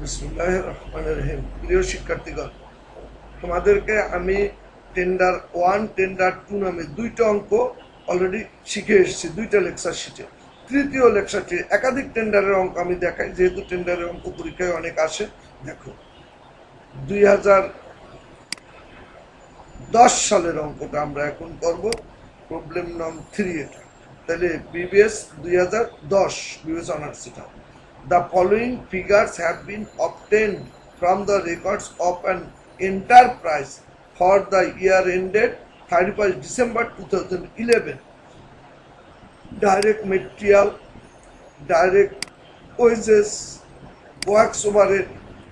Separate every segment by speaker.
Speaker 1: বিসমিল্লাহির রহমানির রহিম। প্রিয় শিক্ষার্থীগণ, তোমাদেরকে আমি টেন্ডার 1 টেন্ডার 2 নামে দুইটা অঙ্ক অলরেডি শিখে এসেছি, দুইটা লেকচার শিটে। তৃতীয় লেকচারটি একাধিক টেন্ডারের অঙ্ক আমি দেখাই, যেহেতু টেন্ডারের অঙ্ক পরীক্ষায় অনেক আসে। দেখো, 2010 সালের অঙ্কটা আমরা এখন করব, প্রবলেম নং 3 এটা। তাহলে বিবিএস 2010 বিবিএস অনার্স এটা। The following figures have been obtained from the records of an enterprise for the year ended 31st December 2011. Direct material, direct wages, works overhead,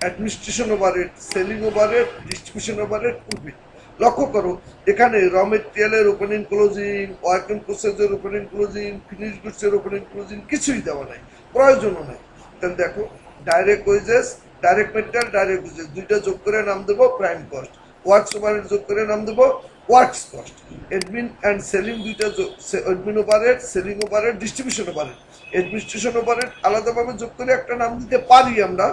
Speaker 1: administration overhead, selling overhead, distribution overhead, profit. লক্ষ্য করো, এখানে raw মেটেরিয়ালের opening closing, work in প্রসেসের opening closing, finish গুডসের opening closing কিছুই দেওয়া নাই, প্রয়োজনও নাই। তাহলে দেখো, direct wages, direct material, direct wages দুইটা যোগ করে নাম দেবো প্রাইম কস্ট। ওয়ার্কস ওভারহেড যোগ করে নাম দেবো works cost. Admin and selling দুইটা admin overhead, selling overhead, distribution overhead. Administration overhead আলাদাভাবে যোগ করে একটা নাম দিতে পারি আমরা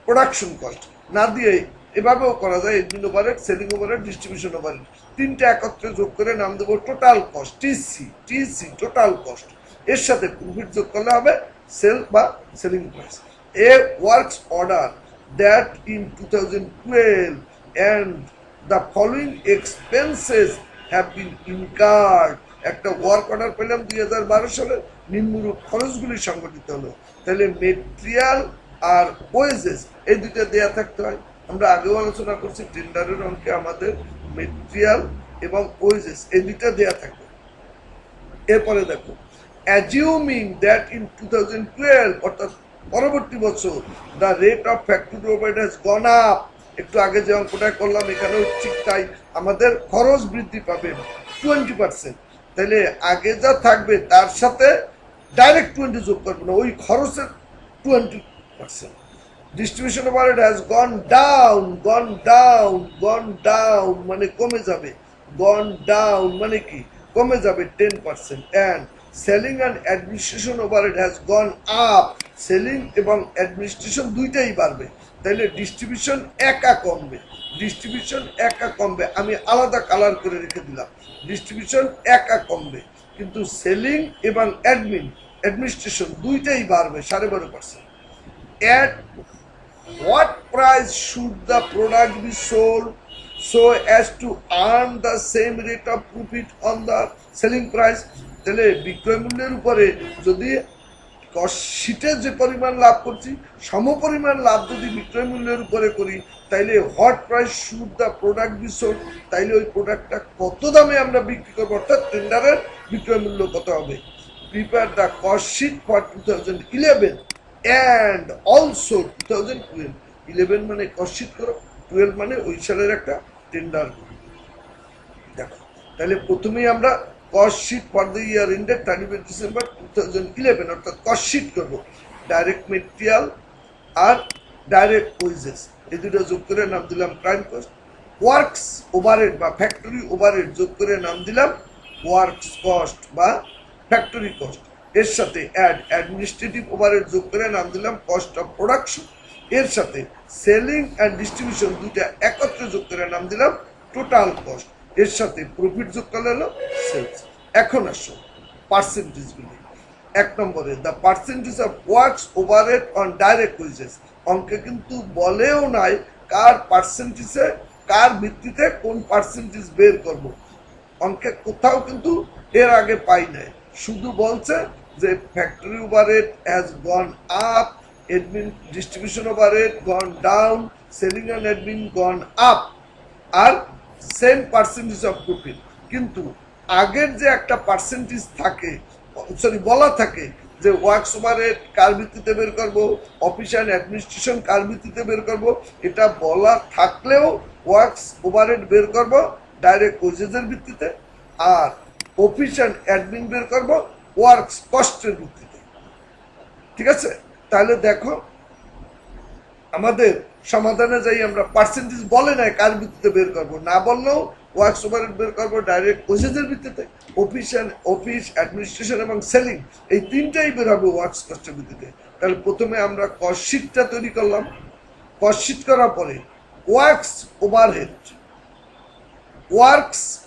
Speaker 1: প্রোডাকশন কস্ট, না দিয়ে এভাবেও করা যায় admin overhead, selling overhead, distribution overhead. তিনটা একত্রে যোগ করে নাম দেবো total cost, TC total cost. এর সাথে প্রফিট যোগ করলে হবে সেল বা selling price. A works order that in 2012 and the following expenses have been incurred. একটা ওয়ার্ক অর্ডার পেলাম 2012 সালে, নিম্নরূপ খরচগুলি সংগঠিত হলো। তাহলে মেটেরিয়াল আর ওয়েজেস এই দুইটা দেয়া থাকতে হয়। আমরা আগেও আলোচনা করছি, টেন্ডারের অঙ্কে আমাদের মেটেরিয়াল এবং ওয়েজেস এই দুইটা দেয়া থাকবে। এরপরে দেখো, অ্যাজিউমিং দ্যাট ইন 2012 অর্থাৎ পরবর্তী বছর the rate of factory overhead has gone up. একটু আগে যে অঙ্কটা করলাম এখানেও ঠিক তাই, আমাদের খরচ বৃদ্ধি পাবে 20%। তাহলে আগে যা থাকবে তার সাথে ডাইরেক্ট 20 যোগ করবে না, ওই খরচের 20%। Distribution overhead has gone down, মানে কমে যাবে। গন ডাউন মানে কি? কমে যাবে 10%। And selling and administration overhead has gone up. Selling এবং অ্যাডমিনিস্ট্রেশন দুইটাই বাড়বে। তাইলে ডিস্ট্রিবিউশন একা কমবে, আমি আলাদা কালার করে রেখে দিলাম। ডিস্ট্রিবিউশন একা কমবে, কিন্তু সেলিং এবং অ্যাডমিনিস্ট্রেশন দুইটাই বাড়বে 12.5%। At what price should the product be sold so as to earn the same rate of profit on the selling price? তাহলে বিক্রয় মূল্যের উপরে যদি কস্টশিটে যে পরিমাণ লাভ করছি সমপরিমাণ লাভ যদি বিক্রয় মূল্যের উপরে করি, তাইলে what price should the product B sold, তাইলে ওই প্রোডাক্টটা কত দামে আমরা বিক্রি করবো, অর্থাৎ টেন্ডারের বিক্রয় মূল্য কত হবে। Prepare the cost sheet for 2011 and also 2012। 11 মানে কস্টশিট করো, 12 মানে ওই সালের একটা টেন্ডার। দেখো, তাহলে প্রথমেই আমরা cost sheet for the year ended 31 December 2011 অর্থাৎ কস্টশিট করবো। ডাইরেক্ট মেটেরিয়াল আর ডাইরেক্ট ওয়েজেস এই দুটো যোগ করে নাম দিলাম প্রাইম কস্ট। ওয়ার্কস ওভারহেড বা ফ্যাক্টরি ওভারহেড যোগ করে নাম দিলাম ওয়ার্কস কস্ট বা ফ্যাক্টরি কস্ট। এর সাথে অ্যাডমিনিস্ট্রেটিভ ওভারহেড যোগ করে নাম দিলাম কস্ট অফ প্রোডাকশন। এর সাথে সেলিং অ্যান্ড ডিস্ট্রিবিউশন দুইটা একত্রে যোগ করে নাম দিলাম টোটাল কস্ট। এর সাথে প্রফিট যোগ করলে হলো সেলস। এখন আসো পার্সেন্টেজগুলি। 1 নম্বরে the percentage of works overhead on direct wages. অঙ্কে কিন্তু বলেও নাই কার পার্সেন্টেজে, কার ভিত্তিতে কোন পার্সেন্টেজ বের করব। অঙ্কে কোথাও কিন্তু এর আগে পাই নাই, শুধু বলছে যে factory overhead has gone up, distribution overhead gone down, selling and admin gone up, আর সেম পার্সেন্টেজ অফ প্রফিট। কিন্তু আগের যে একটা পার্সেন্টেজ থাকে, বলা থাকে যে ওয়ার্কস ওভারহেড কার ভিত্তিতে বের করবো, অফিস অ্যান্ড অ্যাডমিনিস্ট্রেশন কার ভিত্তিতে বের করবো, এটা বলা থাকলেও ওয়ার্কস ওভারহেড বের করবো ডাইরেক্ট ওয়েজেসের ভিত্তিতে, আর অফিস অ্যান্ড অ্যাডমিন বের করবো ওয়ার্কস কস্টের ভিত্তিতে। ঠিক আছে, তাহলে দেখো আমাদের সমাধানে যাই আমরা পার্সেন্টেজ বলে নাই কার ভিত্তিতে বের করবো, না বললেও ওয়ার্কস ওভারহেড বের করবো ডাইরেক্ট ওয়েজেসের ভিত্তিতে। অফিস অ্যাডমিনিস্ট্রেশন এবং সেলিং এই তিনটাই বের হবে ওয়ার্কস কস্টের ভিত্তিতে। তাহলে প্রথমে আমরা কস্ট শিটটা তৈরি করলাম, কস্ট করার পরে ওয়ার্কস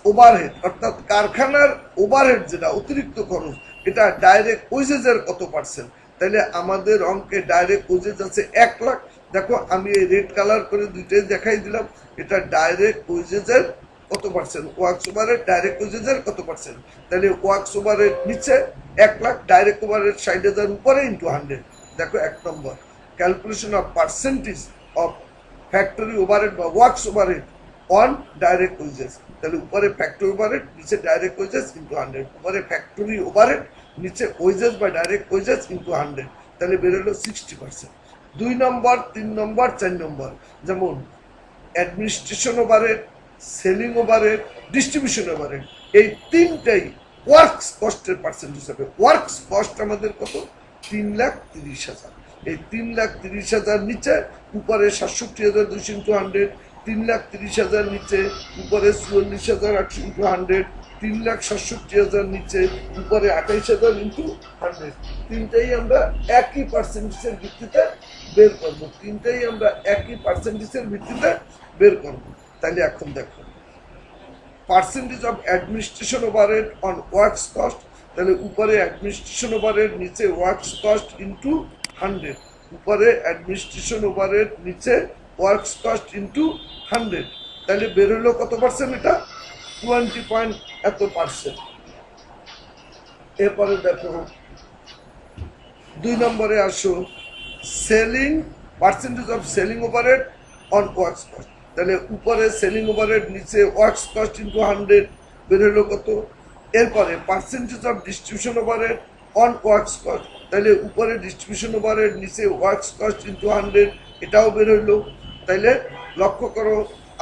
Speaker 1: ওভারহেড অর্থাৎ কারখানার ওভারহেড যেটা অতিরিক্ত খরচ, এটা ডাইরেক্ট ওয়েজেসের কত পার্সেন্ট? তাহলে আমাদের অঙ্কে ডাইরেক্ট ওয়েজেস আছে 1,00,000। দেখো আমি এই রেড কালার করে দুইটাই দেখাই দিলাম। এটা ডাইরেক্ট ওয়েজেসের কত পার্সেন্ট, ওয়ার্কস ওভারহেড ডাইরেক্ট ওয়েজেসের কত পার্সেন্ট? তাহলে ওয়ার্কস ওভারহেড নিচে 1,00,000, ডাইরেক্ট ওভারহেড 60,000 উপরে ইন্টু 100। দেখো 1 নম্বর calculation of percentage of factory overhead বা works overhead on direct wages. তাহলে উপরে ফ্যাক্টরি ওভারহেড, নিচে ডাইরেক্ট ওয়েজেস ইন্টু 100। উপরে ফ্যাক্টরি ওভারহেড, নিচে ওয়েজেস বা ডাইরেক্ট ওয়েজেস ইন্টু 100। তাহলে বেরোলো 60%। 2 নম্বর, 3 নম্বর, 4 নম্বর, যেমন administration overhead, selling overhead, distribution overhead, এই তিনটাই ওয়ার্কস কস্টের পার্সেন্টেজ হবে। ওয়ার্কস কস্ট আমাদের কত? 3,30,000। এই 3,30,000 নিচে, উপরে 67,200 ইন্টু 100, 3,30,000 নিচে, উপরে 44,800 ইন্টু 100, 3,67,000 নিচে, উপরে 28,000 ইন্টু 100। তিনটাই আমরা একই পার্সেন্টেজের ভিত্তিতে বের করবো। তিনটাই আমরা একই পার্সেন্টেজের ভিত্তিতে বের করবো। তাহলে এখন দেখো percentage of administration overhead on works cost. তাহলে উপরে অ্যাডমিনিস্ট্রেশন ওভারহেড, নিচে ওয়ার্কস কস্ট ইন্টু 100। উপরে অ্যাডমিনিস্ট্রেশন ওভারহেড, নিচে ওয়ার্কস কস্ট ইন্টু 100। তাহলে বের হলো কত পার্সেন্ট? এটা 20 পয়েন্ট এত পার্সেন্ট। এরপরে দেখো 2 নম্বরে আসো, selling percentage of selling overhead on works cost. তাহলে উপরে সেলিং ওভারহেড, নিচে ওয়ার্কস কস্ট ইন্টু 100, বের হলো কত? এরপরে percentage of distribution overhead on works cost. তাহলে উপরে ডিস্ট্রিবিউশন ওভারহেড, নিচে ওয়ার্কস কস্ট ইন্টু 100, এটাও বের হইলো। তাইলে লক্ষ্য করো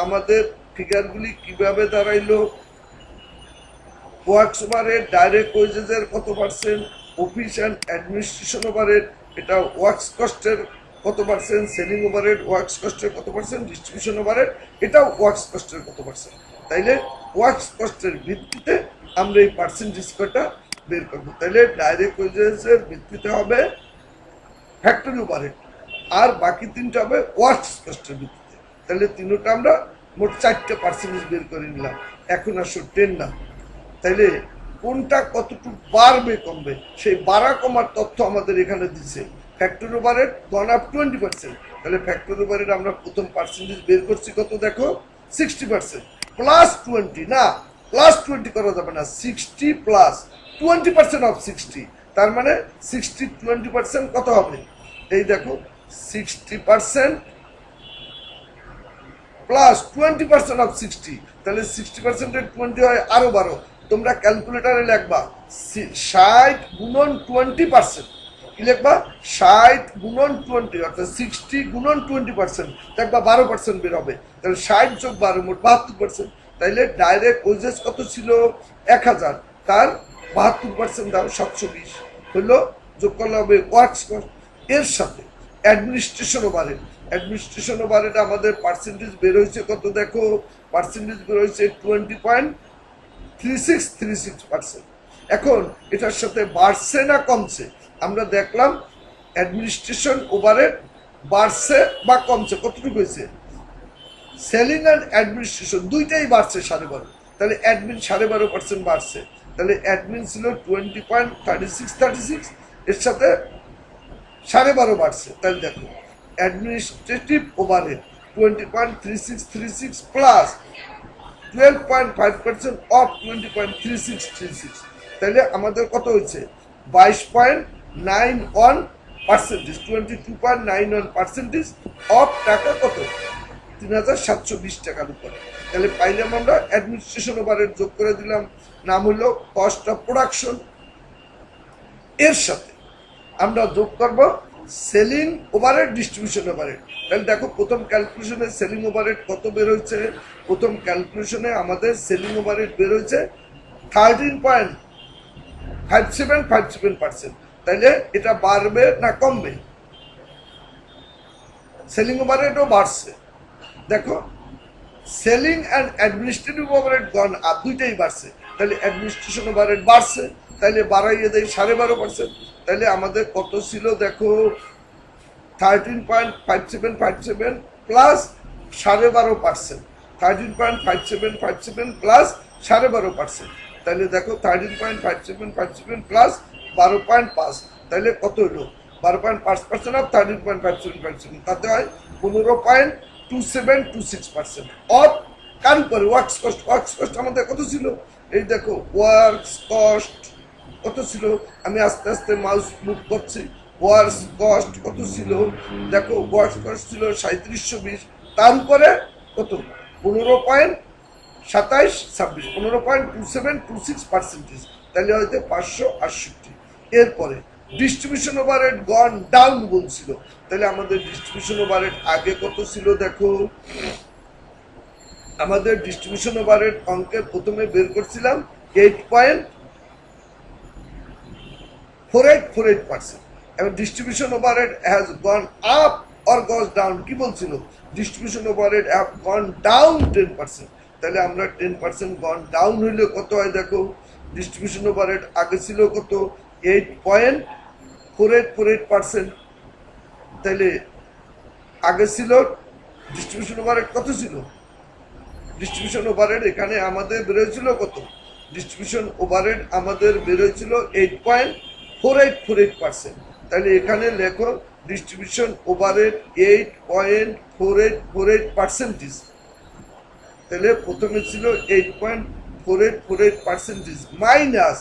Speaker 1: আমাদের ফিগারগুলি কিভাবে দাঁড়াইলো। ওয়ার্কস ওভারহেড ডাইরেক্ট ওয়েজেসের কত percent, office and administration overhead এটা ওয়ার্কস কস্টের কত পার্সেন্ট, সেলিং ওভারহেড ওয়ার্কস কস্টের কত পার্সেন্ট, ডিস্ট্রিবিউশন ওভারহেড এটাও ওয়ার্কস কস্টের কত পার্সেন্ট। তাইলে ওয়ার্কস কস্টের ভিত্তিতে আমরা এই পার্সেন্টেজ কটা বের করবো। তাইলে ডাইরেক্ট ওয়েজেসের ভিত্তিতে হবে ফ্যাক্টরি ওভারহেড, আর বাকি তিনটা হবে ওয়ার্কস কস্টের ভিত্তিতে। তাহলে তিনটা আমরা মোট 4টা পার্সেন্টেজ বের করে নিলাম। এখন আসো 10 না। তাইলে কোনটা কতটুকু বাড়বে কমবে, সেই বাড়া কমার তথ্য আমাদের এখানে দিচ্ছে। ফ্যাক্টরি ওভারহেড গন আপ 20%। তাহলে ফ্যাক্টরি ওভারহেড আমরা প্রথম পার্সেন্টেজ বের করছি কত? দেখো 60%। প্লাস 20 না, প্লাস 20 করা যাবে না, 60 প্লাস 20% অফ 60। তার মানে 60 20% কত হবে? এই দেখো 60% প্লাস 20% অফ 60। তাহলে 60% 20 হয় আরো 12। তোমরা ক্যালকুলেটারে লিখবা 60 গুণন 20%। কি লিখবা? 60 গুণন 20 অর্থাৎ 60 গুণন 20%, দেখবা 12% বের হবে। তাহলে 60 যোগ 12 মোট 72%। তাইলে ডাইরেক্ট ওয়েজেস কত ছিল? 1000, তার 72% দাও 720 হলো। যোগ করলে হবে ওয়ার্কস কস্ট। এর সাথে অ্যাডমিনিস্ট্রেশন ওভারহেড, অ্যাডমিনিস্ট্রেশন ওভারহেড আমাদের পার্সেন্টেজ বের হয়েছে কত? দেখো পার্সেন্টেজ বের হয়েছে 20.3636%। এখন এটার সাথে বাড়ছে না কমছে? আমরা দেখলাম অ্যাডমিনিস্ট্রেশন ওভারহেড বাড়ছে বা কমছে, কতটুকু হয়েছে? সেলিং অ্যান্ড অ্যাডমিনিস্ট্রেশন দুইটাই বাড়ছে 12.5। তাহলে অ্যাডমিন 12.5% বাড়ছে। তাহলে অ্যাডমিন ছিল 20.3636, এর সাথে 12.5 বাড়ছে। তাহলে দেখো অ্যাডমিনিস্ট্রেটিভ ওভারহেড 20.3636 প্লাস 12.5% অফ 20.3636। তাহলে আমাদের কত হয়েছে? 22.91%, 22.91% অফ টাকা কত? 3,720 টাকার উপরে। তাহলে পাইলাম আমরা অ্যাডমিনিস্ট্রেশন ওভারহেড, যোগ করে দিলাম, নাম হলো কস্ট অফ প্রোডাকশন। এর সাথে আমরা যোগ করব সেলিং ওভারহেড, ডিস্ট্রিবিউশন ওভারহেড। তাহলে দেখো প্রথম ক্যালকুলেশনে সেলিং ওভারহেড কত বের হয়েছে? প্রথম ক্যালকুলেশনে আমাদের সেলিং ওভারহেড বের হয়েছে 13.5757%। তাইলে এটা বাড়বে না কমবে? সেলিং ওভারহেডও বাড়ছে। দেখো selling and administrative overhead gone up, দুইটাই বাড়ছে। তাহলে অ্যাডমিনিস্ট্রেশন ওভারহেড বাড়ছে, তাহলে বাড়াইয়ে দেয় 12.5%। তাহলে আমাদের কত ছিল? দেখো 13.5757 প্লাস 12.5%, 13.5757 প্লাস 12.5%, তাহলে দেখো 13.5757 প্লাস 12.5, তাহলে কত হলো 12.5% অফ 13.5757, তাতে হয় 15.2726% অফ কার উপরে ওয়ার্কস কস্ট আমাদের কত ছিল, এই দেখো ওয়ার্কস কস্ট কত ছিল, আমি আস্তে আস্তে মাউস মুভ করছি, ওয়ার্কস কস্ট কত ছিল, দেখো ওয়ার্কস কস্ট ছিল 3720, তার উপরে কত 15.2726, 15.2726%, তাহলে হয়তো 568। এরপরে ডিস্ট্রিবিউশন ওভারহেড গন ডাউন বলছিল, তাহলে আমাদের ডিস্ট্রিবিউশন ওভারহেড আগে কত ছিল দেখো, আমাদের ডিস্ট্রিবিউশন ওভারহেড অঙ্কের প্রথমে বের করছিলাম 8.4848%, এবং distribution overhead has gone up or গজ ডাউন কি বলছিল, distribution overhead have gone down 10%, তাহলে আমরা 10% গন ডাউন হইলে কত হয় দেখো, ডিস্ট্রিবিউশন ওভারহেড আগে ছিল কত 8.4848%, তাহলে আগে ছিল ডিস্ট্রিবিউশন ওভারহেড কত ছিল, ডিস্ট্রিবিউশন ওভারহেড এখানে আমাদের বেরোয়ছিল কত, ডিস্ট্রিবিউশন ওভারহেড আমাদের বেরোয়ছিল 8.4848%, তাহলে এখানে লেখো ডিস্ট্রিবিউশন ওভারহেড 8.4848%, তাহলে প্রথমে ছিল 8.4848% মাইনাস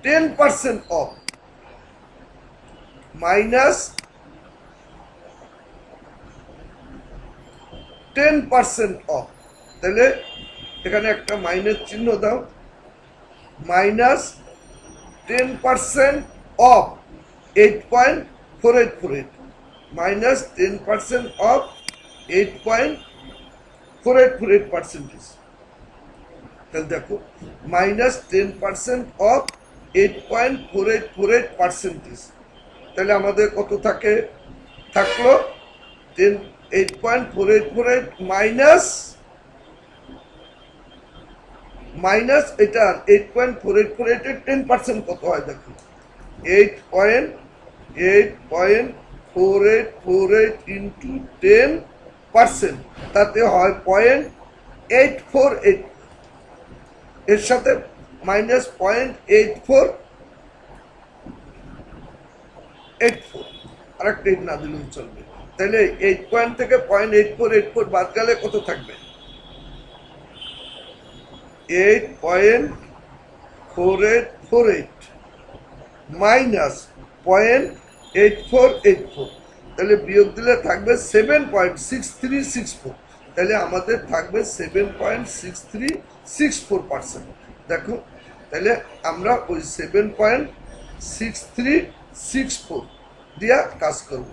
Speaker 1: 10% অফ, মাইনাস 10% অফ, তাহলে এখানে একটা মাইনাস চিহ্ন দাও, মাইনাস 10% অফ 8.4848, মাইনাস 10% অফ 8.4848%, তাহলে দেখো মাইনাস 10% অফ 8.4848%, তাহলে আমাদের কত থাকে, থাকলো 8.4848 মাইনাস এটার 8.4848 এর 10% কত হয় দেখো, 8.4848 ইন্টু 10%, তাতে হয় 0.848, এর সাথে মাইনাস 0.8484, আর একটা না দিলেও চলবে, তাহলে 8 পয়েন্ট থেকে 0.8484 বাদ গেলে কত থাকবে, 8.4848 মাইনাস 0.8484, তাহলে বিয়োগ দিলে থাকবে 7.6364, তাহলে আমাদের থাকবে 7.6364%, দেখো তাহলে আমরা ওই 7.6364 দিয়া কাজ করব,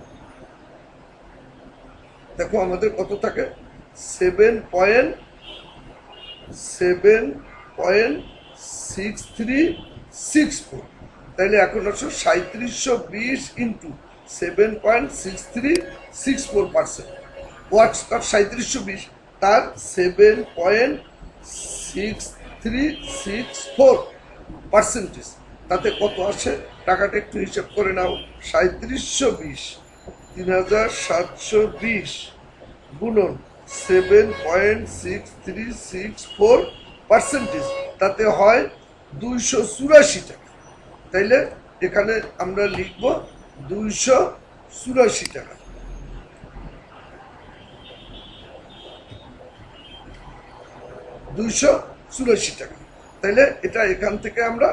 Speaker 1: দেখো আমাদের কত থাকে 7.6364, তাহলে এখন হচ্ছে 3720 ইন্টু 7.6364%, ওয়াটস কট 3720 তার 7.6364%, তাতে কত আসে টাকাটা একটু হিসাব করে নাও, 3720 3720 গুণন 7.6364%, তাতে হয় 284 টাকা, তাইলে এখানে আমরা লিখব 284 টাকা, 284 টাকা, তাইলে এটা এখান থেকে আমরা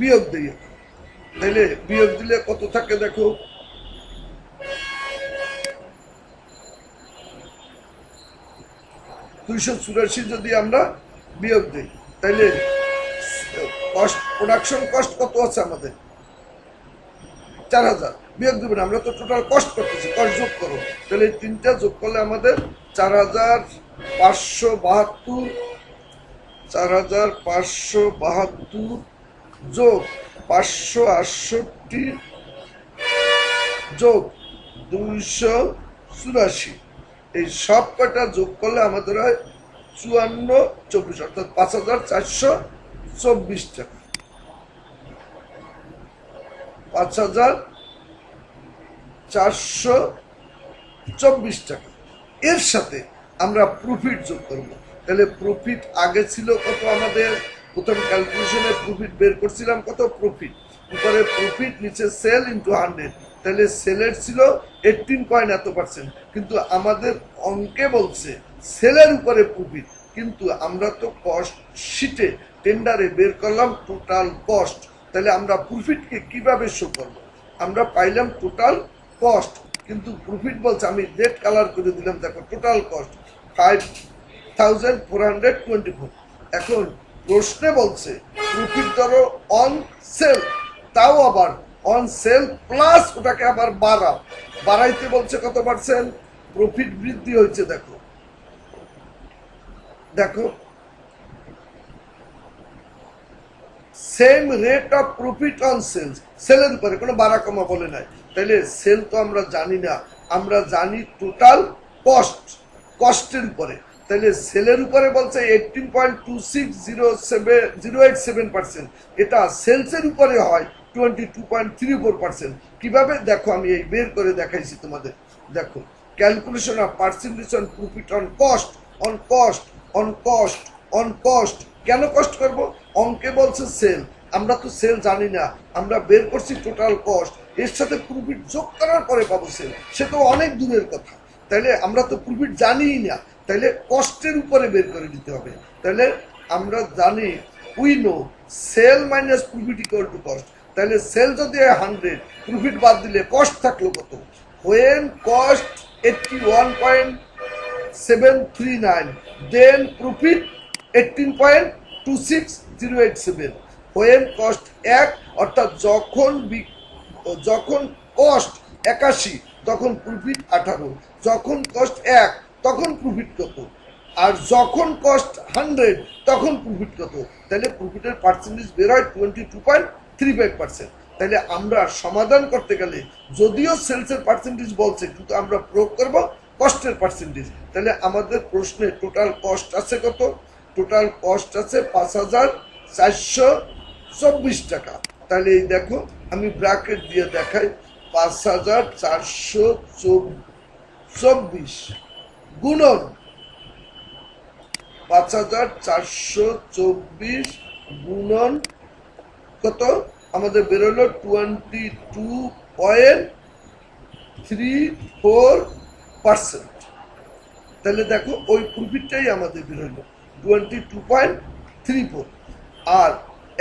Speaker 1: বিয়োগ দিই, তাইলে বিয়োগ দিলে কত থাকে দেখো, 284 যদি আমরা বিয়োগ দিই, তাইলে কস্ট প্রোডাকশন কস্ট কত আছে আমাদের 4000, বিয়োগ দেবেন, আমরা তো টোটাল কস্ট করতেছি, কস্ট যোগ করো, তাহলে এই তিনটা যোগ করলে আমাদের 4572, 4572 যোগ 568 যোগ 284, এই সব কটা যোগ করলে আমাদের হয় 5424, অর্থাৎ 5424 টাকা, 5424 24 টাকা। এর সাথে আমরা প্রফিট যোগ করব। তাহলে প্রফিট আগে ছিল কত, আমাদের প্রথম ক্যালকুলেশনে প্রফিট বের করছিলাম কত, প্রফিট উপরে প্রফিট নিচে সেল ইন্টু 100। তাহলে সেলের ছিল 18 এত পার্সেন্ট, কিন্তু আমাদের অঙ্কে বলছে সেলের উপরে প্রফিট। কিন্তু আমরা তো কস্ট শিটে টেন্ডারে বের করলাম টোটাল কস্ট। তাহলে আমরা প্রফিটকে কিভাবে শো করব? আমরা পাইলাম টোটাল কস্ট, কিন্তু প্রফিট বলছে, আমি রেড কালার করে দিলাম, দেখো টোটাল কস্ট 5424। এখন প্রশ্নে বলছে প্রফিট ধরো অন সেল, তাও আবার অন সেল প্লাস ওটাকে আবার বাড়াইতে বলছে কত পার্সেন্ট প্রফিট বৃদ্ধি হয়েছে। দেখো দেখো same rate of profit on sales, সেলের উপরে কোনো বাড়া কমা বলে নাই। তাহলে সেল তো আমরা জানি না, আমরা জানি টোটাল কস্ট, কস্টের উপরে। তাহলে সেলের উপরে বলছে 18.26087%, এটা সেলসের উপরে হয় 22.34%। কিভাবে দেখো, আমি এই বের করে দেখাইছি তোমাদের। দেখো calculation of percentage on profit on cost, on cost, on cost, on cost. কেন কস্ট করব? অঙ্কে বলছে সেল, আমরা তো সেল জানি না, আমরা বের করছি টোটাল কস্ট, এর সাথে প্রফিট যোগ করার পরে পাবো সেল, সে তো অনেক দূরের কথা। তাইলে আমরা তো প্রফিট জানিই না, তাইলে কস্টের উপরে বের করে দিতে হবে। তাহলে আমরা জানি we know sale minus profit equal to cost. তাহলে সেল যদি 100, প্রফিট বাদ দিলে কস্ট থাকলো কত? When cost 81.739, then profit 18.26087। When cost 1, অর্থাৎ যখন কস্ট 81 তখন প্রফিট 18, যখন কস্ট 1 তখন প্রফিট কত, আর যখন কস্ট 100 তখন প্রফিট কত? তাহলে প্রফিটের পার্সেন্টেজ বের হয় 22.35%। তাহলে আমরা সমাধান করতে গেলে যদিও সেলসের পার্সেন্টেজ বলছে, কিন্তু আমরা প্রয়োগ করব কস্টের পার্সেন্টেজ। তাহলে আমাদের প্রশ্নে টোটাল কস্ট আছে কত? টোটাল কস্ট আছে 5424 টাকা। তাহলে এই দেখো আমি ব্র্যাকেট দিয়ে দেখাই, 5424 গুণন 5424 গুণন কত আমাদের বেরোলো 22.34%। তাহলে দেখো ওই প্রফিটটাই আমাদের বেরোলো 22.34। আর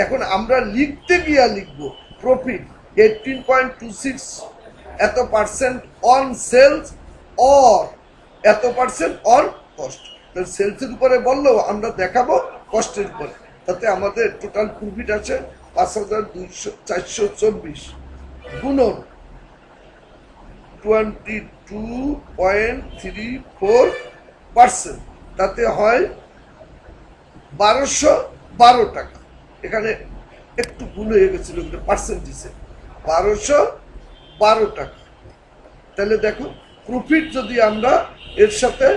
Speaker 1: এখন আমরা লিখতে গিয়া লিখবো প্রফিট 18.26 এত পার্সেন্ট অন সেলস অর এত পার্সেন্ট অন কস্ট। তাহলে সেলসের উপরে বললেও আমরা দেখাবো কস্টের উপরে, তাতে আমাদের টোটাল প্রফিট আছে 5424 গুণন 22.34%, তাতে হয় 1212 টাকা। এখানে একটু ভুল হয়ে গেছিল পার্সেন্টেজে, 1212 টাকা। তাহলে দেখো প্রফিট যদি আমরা এর সাথে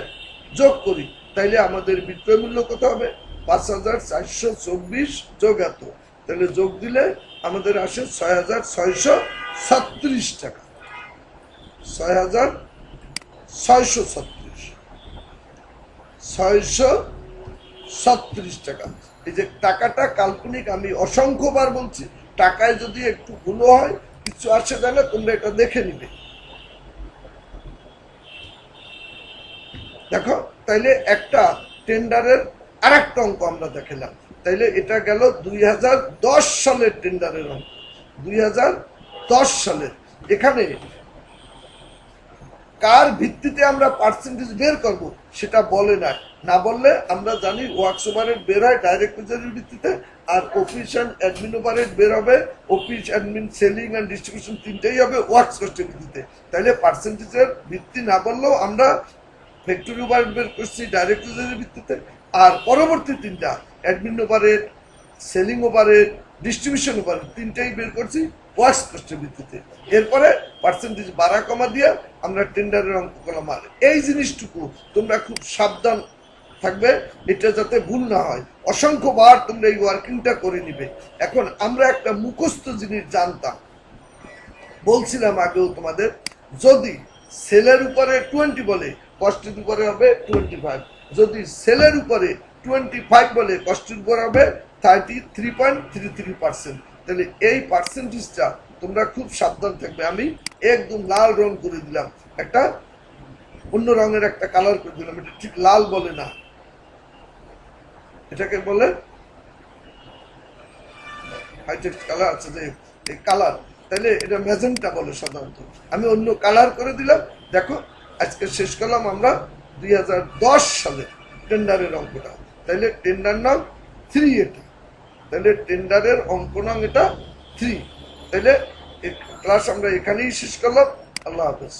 Speaker 1: যোগ করি, তাইলে আমাদের বিক্রয় মূল্য কত হবে? 5424 যোগ এত, তাহলে যোগ দিলে আমাদের আসে 6636 টাকা। 6636 টাকা। এই যে টাকাটা কাল্পনিক, আমি অসংখ্যবার বলছি, টাকায় যদি একটু ভুল হয় কিছু আসে যায় না, তোমরা এটা দেখে নিবে। দেখো তাইলে একটা টেন্ডারের আর একটা অঙ্ক আমরা দেখালাম। তাইলে এটা গেল 2010 সালের টেন্ডারের অঙ্ক, 2010 সালের। এখানে কার ভিত্তিতে আমরা পার্সেন্টেজ বের করব সেটা বলে না, না বললে আমরা জানি ওয়ার্কস ওভারহেড বের হয় ডাইরেক্ট মেজারের ভিত্তিতে, আর অফিস অ্যান্ড অ্যাডমিন ওভারহেড বের হবে, office admin selling and distribution তিনটেই হবে ওয়ার্কস কস্টের ভিত্তিতে। তাহলে পার্সেন্টেজের ভিত্তি না বললেও আমরা ফ্যাক্টরি ওভারহেড বের করছি ডাইরেক্ট মেজারের ভিত্তিতে, আর পরবর্তী তিনটা admin overhead, selling overhead, distribution overhead তিনটাই বের করছি ওয়ার্কস কস্টের ভিত্তিতে। এরপরে পার্সেন্টেজ বাড়া কমা দিয়ে আমরা টেন্ডারের অঙ্ক করলাম। আর এই জিনিসটুকু তোমরা খুব সাবধান থাকবে, এটা যাতে ভুল না হয়। অসংখ্যবার তোমরা এই ওয়ার্কিংটা করে নিবে। এখন আমরা একটা মুখস্থ জিনিস জানতাম, বলছিলাম আগেও তোমাদের, যদি সেলের উপরে 20 বলে কস্টের উপরে হবে 25, যদি সেলের উপরে 25 বলে কস্টের উপরে হবে 33.33%। তাহলে এই পার্সেন্টেজটা তোমরা খুব সাবধান থাকবে। আমি একদম লাল রং করে দিলাম, একটা অন্য রঙের একটা কালার করে দিলাম, এটা ঠিক লাল বলে না, এটাকে বলে হাইটেক কালার আছে যে এই কালার, তাহলে এটা ম্যাজেন্টা বলে সাধারণত। আমি অন্য কালার করে দিলাম। দেখো আজকে শেষ করলাম আমরা 2010 সালে টেন্ডারের অঙ্কটা। তাহলে টেন্ডার নাম 3, এটা তাহলে টেন্ডারের অঙ্ক নাম এটা 3। তাহলে ক্লাস আমরা এখানেই শেষ করলাম। আল্লাহ হাফেজ।